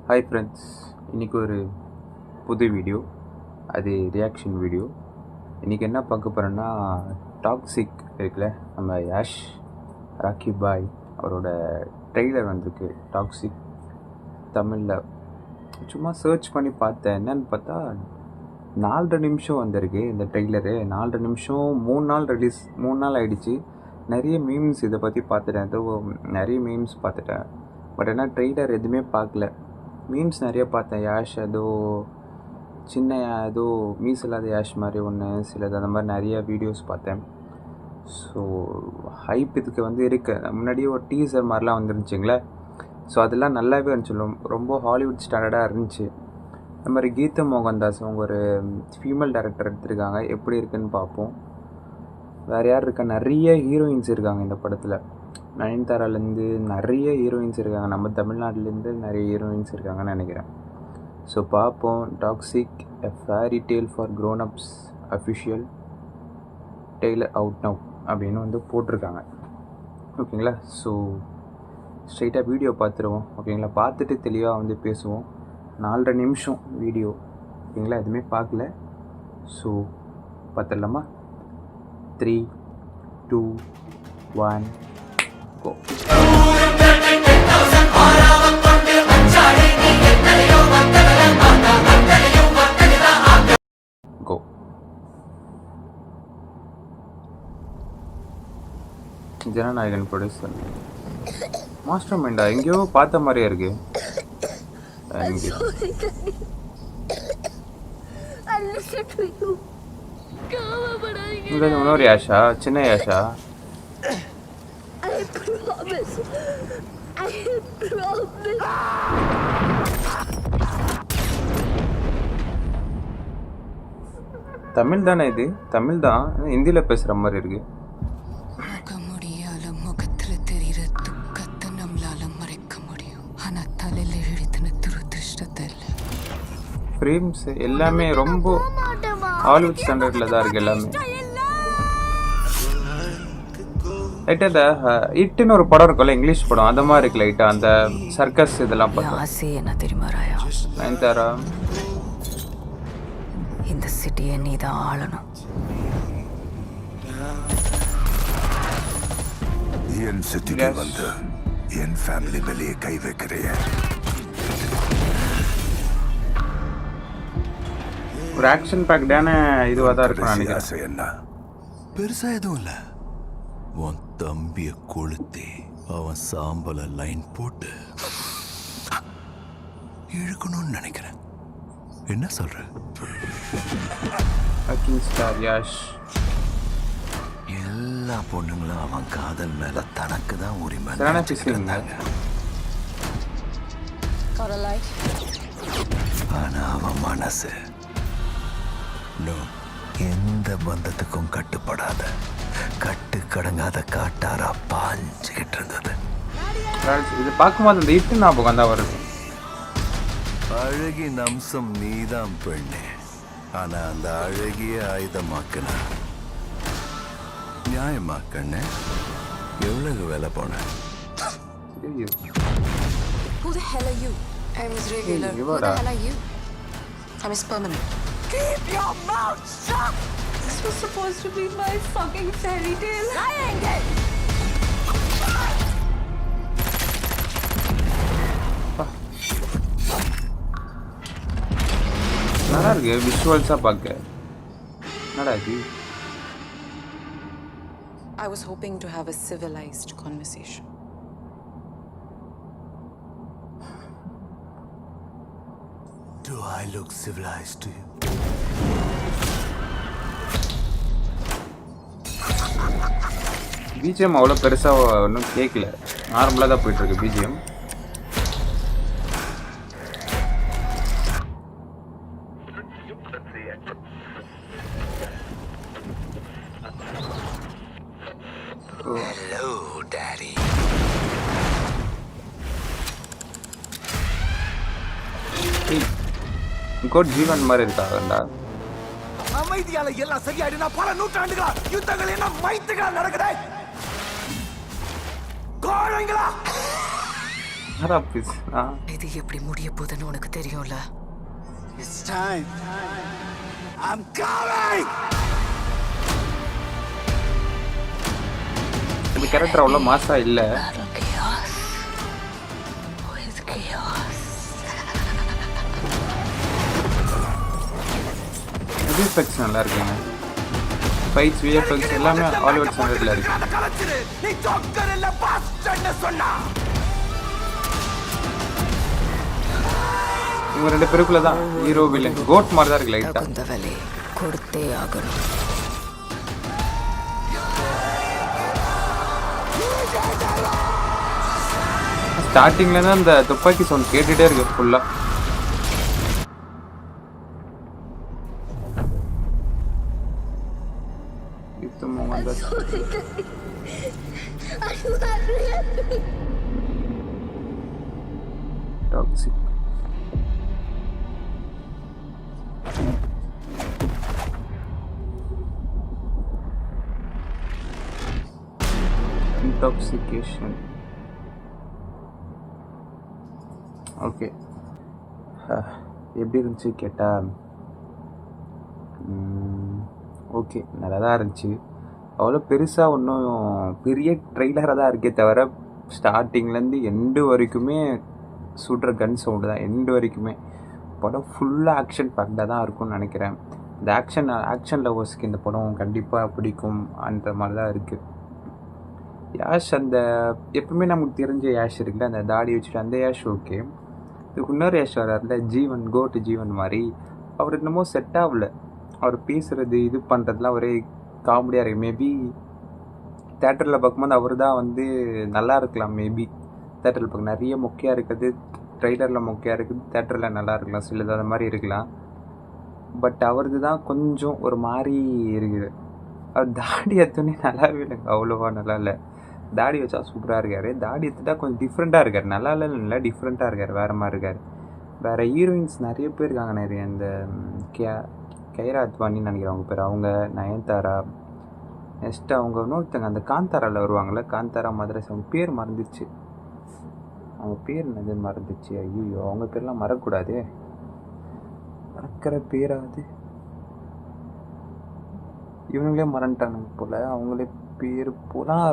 Hi friends, இன்றைக்கி ஒரு புது வீடியோ, அது ரியாக்ஷன் வீடியோ. இன்றைக்கி என்ன பார்க்க போகிறேன்னா, டாக்ஸிக் இருக்குல்ல, நம்ம யாஷ் ராக்கி பாய் அவரோட ட்ரெய்லர் வந்திருக்கு. டாக்ஸிக் தமிழில் சும்மா சர்ச் பண்ணி பார்த்தேன். என்னன்னு பார்த்தா 4.5 நிமிஷம் வந்திருக்கு இந்த ட்ரெய்லரு. 4.5 நிமிஷம், 3 நாள் ரிலீஸ், 3 நாள் ஆகிடுச்சு. நிறைய மீம்ஸ் இதை பற்றி பார்த்துட்டேன், ஏதோ நிறைய மீம்ஸ் பார்த்துட்டேன். பட் என்ன ட்ரெய்லர் எதுவுமே பார்க்கல. மீம்ஸ் நிறைய பார்த்தேன். யாஷ் ஏதோ சின்ன ஏதோ மீஸ் இல்லாத யாஷ் மாதிரி ஒன்று, சிலது அந்த மாதிரி நிறைய வீடியோஸ் பார்த்தேன். ஸோ ஹைப் இதுக்கு இருக்கு. முன்னாடியே ஒரு டீசர் மாதிரிலாம் வந்துருந்துச்சிங்களே. ஸோ அதெல்லாம் நல்லாவே இருந்துச்சு, ரொம்ப ஹாலிவுட் ஸ்டாண்டர்டாக இருந்துச்சு. இந்த மாதிரி கீதா மோகன்தாஸ் அவங்க ஒரு ஃபீமேல் டைரக்டர் எடுத்திருக்காங்க. எப்படி இருக்குன்னு பார்ப்போம். வேறு யார் இருக்கா? நிறைய ஹீரோயின்ஸ் இருக்காங்க இந்த படத்தில். நயன்தாராலேருந்து நிறைய ஹீரோயின்ஸ் இருக்காங்க. நம்ம தமிழ்நாட்டிலேருந்து நிறைய ஹீரோயின்ஸ் இருக்காங்கன்னு நினைக்கிறேன். ஸோ பார்ப்போம். Toxic a fairy tale for grown ups official trailer out now அப்படின்னு போட்டிருக்காங்க. ஓகேங்களா? ஸோ ஸ்ட்ரைட்டாக வீடியோ பார்த்துருவோம். ஓகேங்களா? பார்த்துட்டு தெளிவாக பேசுவோம். 4.5 நிமிஷம் வீடியோ. ஓகேங்களா? எதுவுமே பார்க்கல. ஸோ பார்த்துடலாமா? 3, 2, 1 go. Go. Jananayagan producer. Master மைண்டா? எங்கேயோ பார்த்த மாதிரியே இருக்கு. இன்னொரு யாஷா? சின்ன யாஷா? தமிழ் தானே இது? தமிழ் தான், ஹிந்தியில் பேசுகிற மாதிரி இருக்கு. ஃப்ரேம்ஸ் எல்லாமே ரொம்ப ஹாலிவுட் ஸ்டாண்டர்டில் தான் இருக்குது எல்லாமே. லைட்டாக இந்த இட்டுன்னு ஒரு படம் இருக்கும்ல, இங்கிலீஷ் படம், அந்த மாதிரி இருக்கு லைட்டாக. அந்த சர்க்கஸ் இதெல்லாம் பார்த்தா நயன்தாரா. இந்த சிட்டியை நீ தான் ஆளணும். என் சிட்டிக்கு வந்து என் ஃபேமிலி மேலேயே கை வைக்கிறைய. ஒரு ஆக்ஷன் பேக்டான இதுவாக தான் இருக்கும் நினைக்கிறேன். என்ன பெருசா எதுவும் இல்லை. உன் தம்பிய கொளுத்தி அவன் சாம்பல லைன் போட்டு இழுக்கணும்னு நினைக்கிறேன். என்ன சொல்ற? எல்லா பொண்ணுங்களும் அவன் காதல் மேல தனக்கு தான் உரிமை. ஆனா அவன் மனசு எந்த பந்தத்துக்கும் கட்டுப்படாத, கட்டு கடங்காத காட்டாரா பாஞ்சுக்கிட்டு இருந்தது. இது பார்க்கும்போது அந்த இட்டு ஞாபகம் தான் வருது. அழகின் அம்சம் நீதான் பெண்ணே. ஆனா அந்த அழகிய ஆயுதமாக்குன நியாயமாக்கண்ணே. எவ்வளவு வேலை போன? Who the hell are you? I'm Miss Regular. Who the hell are you? I'm Miss Permanent. Keep your mouth shut! This was supposed to be my fucking fairy tale. Triangle! நல்லா இருக்கு விஷுவல்ஸா பார்க்க. என்னடா இது? I was hoping to have a civilized conversation. Do I look civilized to you? BGM அவ்வளோ பெருசாக ஒன்றும் கேட்கல, நார்மலாக தான் போயிட்டுருக்கு பிஜிஎம். Hello, Daddy. கோட் ஜீவன் மாதிரி இருக்காங்கடா. அமைதியால எல்லாம் சரியாயிடுனா பல நூற்றாண்டுகளா யுத்தங்கள் என்ன மைத்துகளா நடக்குதே. கோரங்களா ஆஃபீஸ் இது எப்படி முடிய போகுதுன்னு உனக்கு தெரியும்ல. It's time. I'm coming. இந்த கேரக்டர் அவ்வளோ மாசா இல்லை. விஎஃப்எக்ஸ் நல்லா இருக்குங்க. ஃபைட்ஸ் விஎஃப்எக்ஸ் எல்லாமே ஹாலிவுட் ஸ்டாண்டர்டில் இருக்கு. இவங்க 2 பேருக்குள்ள தான் ஹீரோ வில்லன் கோட் மாதிரி தான் இருக்கு லைட்டா. இந்த வேலை கொடுத்தே ஆகணும். ஸ்டார்டிங்ல தான் அந்த துப்பாக்கி சவுண்ட் கேட்டுட்டே இருக்கு ஃபுல்லா. Toxic intoxication. ஓகே, எப்படி இருந்துச்சு கேட்டால் ஓகே நல்லா தான் இருந்துச்சு. அவ்வளோ பெருசாக ஒன்றும் பெரிய ட்ரெய்லராக தான் இருக்கே தவிர ஸ்டார்டிங்லேருந்து எண்டு வரைக்குமே சுடுற கன் சவுண்டு தான். எண்டு வரைக்குமே படம் ஃபுல்லாக ஆக்ஷன் பேக்டாக தான் இருக்கும்னு நினைக்கிறேன். இந்த ஆக்ஷன் லவர்ஸ்க்கு இந்த படம் கண்டிப்பாக பிடிக்கும் அந்த மாதிரி தான் இருக்குது. யாஷ் அந்த எப்பவுமே நமக்கு தெரிஞ்ச யாஷ் இருக்குல்ல, அந்த தாடி வச்சுட்டு அந்த யாஷ் ஓகே. இதுக்கு இன்னொரு யாஷ் வராருல ஜீவன், கோட்டு ஜீவன் மாதிரி, அவர் என்னமோ செட் ஆகல. அவர் பேசுகிறது இது பண்ணுறதுலாம் ஒரே காமெடியாக இருக்குது. மேபி தேட்டரில் பார்க்கும்போது அவர் தான் வந்து நல்லா இருக்கலாம். மேபி தேட்டரில் பார்க்க நிறைய மொக்கையாக இருக்குது, ட்ரெய்லரில் மொக்கையாக இருக்குது, தேட்டரில் நல்லா இருக்கலாம், சிலது அந்த மாதிரி இருக்கலாம். பட் அவரது தான் கொஞ்சம் ஒரு மாதிரி இருக்குது. அவர் தாடி எடுத்தோன்னே நல்லாவே இல்லைங்க, அவ்வளோவா நல்லா இல்லை. தாடி வச்சா சூப்பராக இருக்கார், தாடி எடுத்துட்டா கொஞ்சம் டிஃப்ரெண்ட்டாக இருக்கார். நல்லா இல்லை, டிஃப்ரெண்ட்டாக இருக்கார், வேறு மாதிரி இருக்கார். வேறு ஹீரோயின்ஸ் நிறைய பேர் இருக்காங்க. நிறைய இந்த கைரா அத்வானின்னு நினைக்கிறேன் அவங்க பேர், அவங்க நயன்தாரா, நெக்ஸ்ட்டு அவங்க இன்னொருத்தங்க அந்த காந்தாராவில் வருவாங்கள்ல, காந்தாரா மதுரை, அவங்க பேர் மறந்துச்சு. அவங்க பேர் என்னது மறந்துச்சு. ஐயோ, அவங்க பேர்லாம் மறக்கக்கூடாது, மறக்கிற பேராது. இவங்களே மறந்துட்டானுங்க போல், அவங்களே பேர் போலாம்.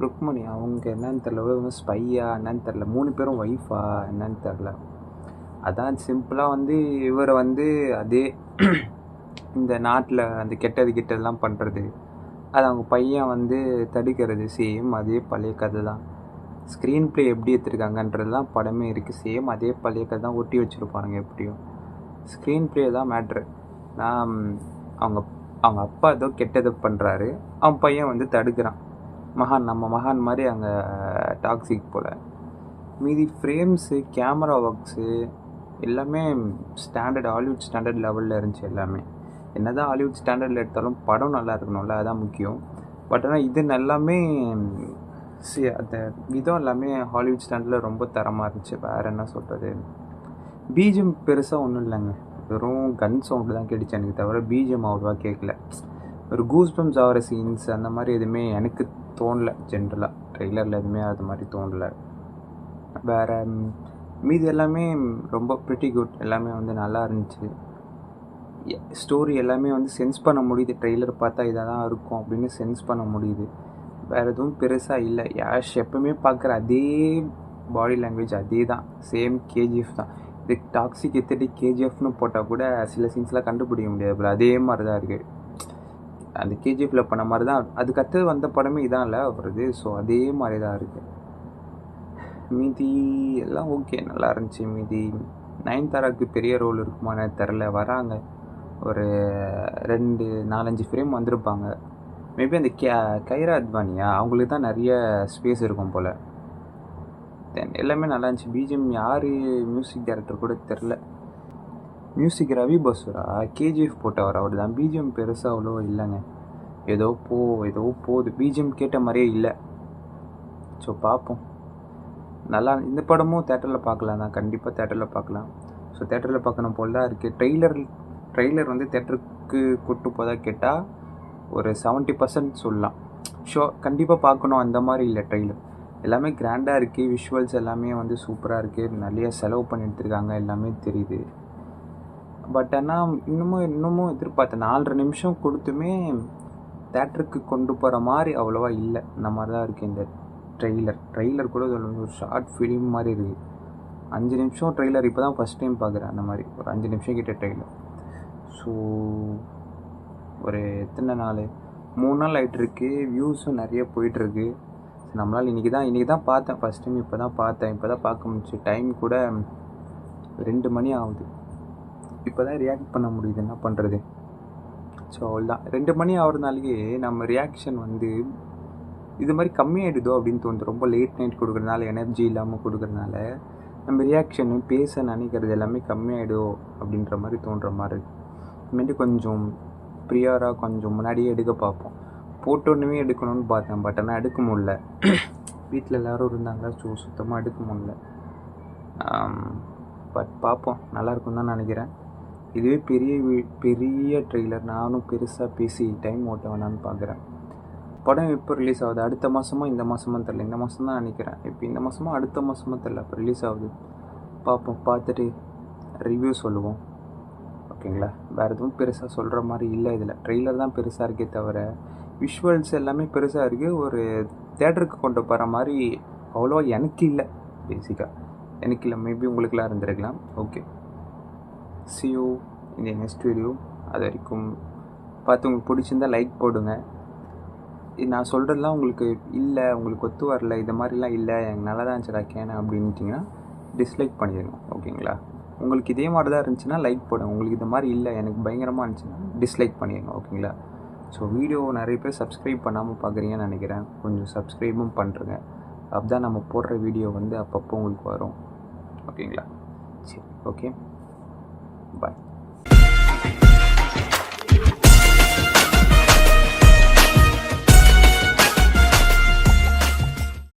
ருக்மணி அவங்க என்னன்னு தெரில, இவங்க ஸ்பையா என்னன்னு தெரில, 3 பேரும் ஒய்ஃபா என்னன்னு தெரில. அதான் சிம்பிளாக வந்து இவரை வந்து அதே இந்த நாட்டில் அந்த கெட்டதெல்லாம் பண்ணுறது, அது அவங்க பையன் வந்து தடுக்கிறது, சேம் அதே பழைய கதை தான். ஸ்க்ரீன் ப்ளே எப்படி எடுத்துருக்காங்கன்றது தான் படமே இருக்குது. சேம் அதே பழைய கதை தான் ஒட்டி வச்சுருப்பானுங்க. எப்படியும் ஸ்க்ரீன் ப்ளே தான் மேட்ரு. நான் அவங்க அப்பா ஏதோ கெட்டதை பண்ணுறாரு, அவன் பையன் வந்து தடுக்கிறான். நம்ம மகான் மாதிரி அங்கே டாக்ஸிக் போல். மீதி ஃப்ரேம்ஸு, கேமரா ஒர்க்ஸு எல்லாமே ஸ்டாண்டர்ட், ஹாலிவுட் ஸ்டாண்டர்ட் லெவலில் இருந்துச்சு எல்லாமே. என்ன தான் ஹாலிவுட் ஸ்டாண்டர்டில் எடுத்தாலும் படம் நல்லா இருக்கணும்ல, அதுதான் முக்கியம். பட் ஆனால் இது எல்லாமே அந்த விதம் எல்லாமே ஹாலிவுட் ஸ்டாண்டர்டில் ரொம்ப தரமாக இருந்துச்சு. வேறு என்ன சொல்கிறது, பிஜிஎம் பெருசாக ஒன்றும் இல்லைங்க, வெறும் கன் சவுண்டு தான் கேட்டுச்சு எனக்கு தவிர பிஜிஎம் அவ்வளோவா கேட்கல. ஒரு கூஸ்பம்ஸ் ஆகிற சீன்ஸ் அந்த மாதிரி எதுவுமே எனக்கு தோணலை. ஜென்ரலாக ட்ரெய்லரில் எதுவுமே அது மாதிரி தோணலை. வேறு மீதி எல்லாமே ரொம்ப ப்ரிட்டி குட், எல்லாமே வந்து நல்லா இருந்துச்சு. ஸ்டோரி எல்லாமே வந்து சென்ஸ் பண்ண முடியுது. ட்ரெய்லர் பார்த்தா இதாக தான் இருக்கும் அப்படின்னு சென்ஸ் பண்ண முடியுது. வேறு எதுவும் பெருசாக இல்லை. யாஷ் எப்பவுமே பார்க்குற அதே பாடி லாங்குவேஜ் அதே தான், சேம் கேஜிஎஃப் தான். இது டாக்ஸிக் எத்தடி கேஜிஎஃப்னு போட்டால் கூட சில சீன்ஸ்லாம் கண்டுபிடிக்க முடியாது, அதே மாதிரி தான் இருக்குது. அந்த கேஜிஎஃப்பில் பண்ண மாதிரி தான் அதுக்கு அடுத்தது வந்த படமே இதான் இல்லை வருது. ஸோ அதே மாதிரி தான் இருக்குது. மீதி எல்லாம் ஓகே, நல்லா இருந்துச்சு. மீதி நயன்தாராவுக்கு பெரிய ரோல் இருக்குமான்னு தெரில, வராங்க ஒரு 2-4-5 ஃப்ரேம் வந்திருப்பாங்க. மேபி அந்த கைரா அத்வானியா அவங்களுக்கு தான் நிறைய ஸ்பேஸ் இருக்கும் போல். தென் எல்லாமே நல்லா இருந்துச்சு. பிஜிஎம் யார் மியூசிக் டைரக்டர் கூட தெரில. மியூசிக் ரவி பசுரா, கேஜிஎஃப் போட்டவர் அவர் தான். பிஜிஎம் பெருசாக அவ்வளோ இல்லைங்க, ஏதோ போகுது. பிஜிஎம் கேட்ட மாதிரியே இல்லை. ஸோ பார்ப்போம். நல்லா இந்த படமும் தேட்டரில் பார்க்கலாம் தான், கண்டிப்பாக தேட்டரில் பார்க்கலாம். ஸோ தேட்டரில் பார்க்கணும் போல் தான் இருக்குது. ட்ரெய்லர் வந்து தேட்டருக்கு கூட்டு போதா கேட்டால் ஒரு 70% சொல்லலாம். ஷோ கண்டிப்பாக பார்க்கணும் அந்த மாதிரி இல்லை. ட்ரெய்லர் எல்லாமே கிராண்டாக இருக்குது, விஷுவல்ஸ் எல்லாமே வந்து சூப்பராக இருக்குது, நிறைய செலவு பண்ணி எடுத்துருக்காங்க, எல்லாமே தெரியுது. பட் ஆனால் இன்னமும் எதிர்பார்த்தேன். 4.5 நிமிஷம் கொடுத்துமே தேட்டருக்கு கொண்டு போகிற மாதிரி அவ்வளோவா இல்லை. இந்த மாதிரி தான் இருக்குது இந்த ட்ரெய்லர் கூட ஒரு ஷார்ட் ஃபிலிம் மாதிரி இருக்குது. 5 நிமிஷம் ட்ரெய்லர் இப்போ தான் ஃபஸ்ட் டைம் பார்க்குறேன். அந்த மாதிரி ஒரு 5 நிமிஷம் கிட்ட ட்ரெய்லர். ஸோ ஒரு எத்தனை நாள், 3 நாள் ஆகிட்டுருக்கு. வியூஸும் நிறைய போயிட்டுருக்கு. நம்மளால் இன்றைக்கி தான் பார்த்தேன் ஃபஸ்ட் டைம். இப்போ தான் பார்க்க முடிச்சு. டைம் கூட 2 மணி ஆகுது. இப்போ தான் ரியாக்ட் பண்ண முடியுது, என்ன பண்ணுறது. ஸோ அவ்வளோதான். 2 மணி ஆகிறதுனாலேயே நம்ம ரியாக்ஷன் வந்து இது மாதிரி கம்மியாகிடுதோ அப்படின்னு தோணுது. ரொம்ப லேட் நைட் கொடுக்குறதுனால, எனர்ஜி இல்லாமல் கொடுக்குறதுனால நம்ம ரியாக்ஷனு பேச நினைக்கிறது எல்லாமே கம்மியாகிடும் அப்படின்ற மாதிரி தோன்ற மாதிரி. இனிமேட்டு கொஞ்சம் ப்ரியராக கொஞ்சம் முன்னாடியே எடுக்க பார்ப்போம். போட்டோன்னுமே எடுக்கணும்னு பார்த்தேன், பட் ஆனால் எடுக்க முடில. வீட்டில் எல்லோரும் இருந்தாங்க, ஸோ சுத்தமாக எடுக்க முடில. பட் பார்ப்போம், நல்லாயிருக்கும் தான் நினைக்கிறேன். இதுவே பெரிய ட்ரெய்லர். நானும் பெருசாக பேசி டைம் ஓட்ட வேணான்னு பார்க்குறேன். படம் எப்போ ரிலீஸ் ஆகுது, அடுத்த மாதமா இந்த மாதமா தெரில. இந்த மாதம் தான் நினைக்கிறேன். இப்போ இந்த மாதமா அடுத்த மாதமா தெரில, அப்போ ரிலீஸ் ஆகுது. பார்ப்போம், பார்த்துட்டு ரிவ்யூ சொல்லுவோம். ஓகேங்களா. வேறு எதுவும் பெருசாக சொல்கிற மாதிரி இல்லை. இதில் ட்ரெய்லர் தான் பெருசாக இருக்கே தவிர விஷுவல்ஸ் எல்லாமே பெருசாக இருக்குது. ஒரு தேட்டருக்கு கொண்டு போகிற மாதிரி அவ்வளோவா எனக்கு இல்லை. பேசிக்காக எனக்கு இல்லை. மேபி உங்களுக்குலாம் இருந்திருக்கலாம். Okay, see you in the next video. அது வரைக்கும் பார்த்து உங்களுக்கு பிடிச்சிருந்தால் லைக் போடுங்க. நான் சொல்கிறதுலாம் உங்களுக்கு இல்லை, உங்களுக்கு ஒத்து வரல, இது மாதிரிலாம் இல்லை, எனக்கு நல்லா தான் இருந்துச்சுடா கேன அப்படின்ட்டிங்கன்னா டிஸ்லைக் பண்ணிடுங்க. ஓகேங்களா. உங்களுக்கு இதே மாதிரி தான் இருந்துச்சுன்னா லைக் போடுங்க. உங்களுக்கு இது மாதிரி இல்லை, எனக்கு பயங்கரமாக இருந்துச்சுன்னா டிஸ்லைக் பண்ணிடுங்க. ஓகேங்களா. ஸோ வீடியோ நிறைய பேர் சப்ஸ்கிரைப் பண்ணாமல் பார்க்குறீங்கன்னு நினைக்கிறேன். கொஞ்சம் சப்ஸ்கிரைபும் பண்ணுறேங்க. அப்போ தான் நம்ம போடுற வீடியோ வந்து அப்பப்போ உங்களுக்கு வரும். ஓகேங்களா. சரி, ஓகே, பாய்.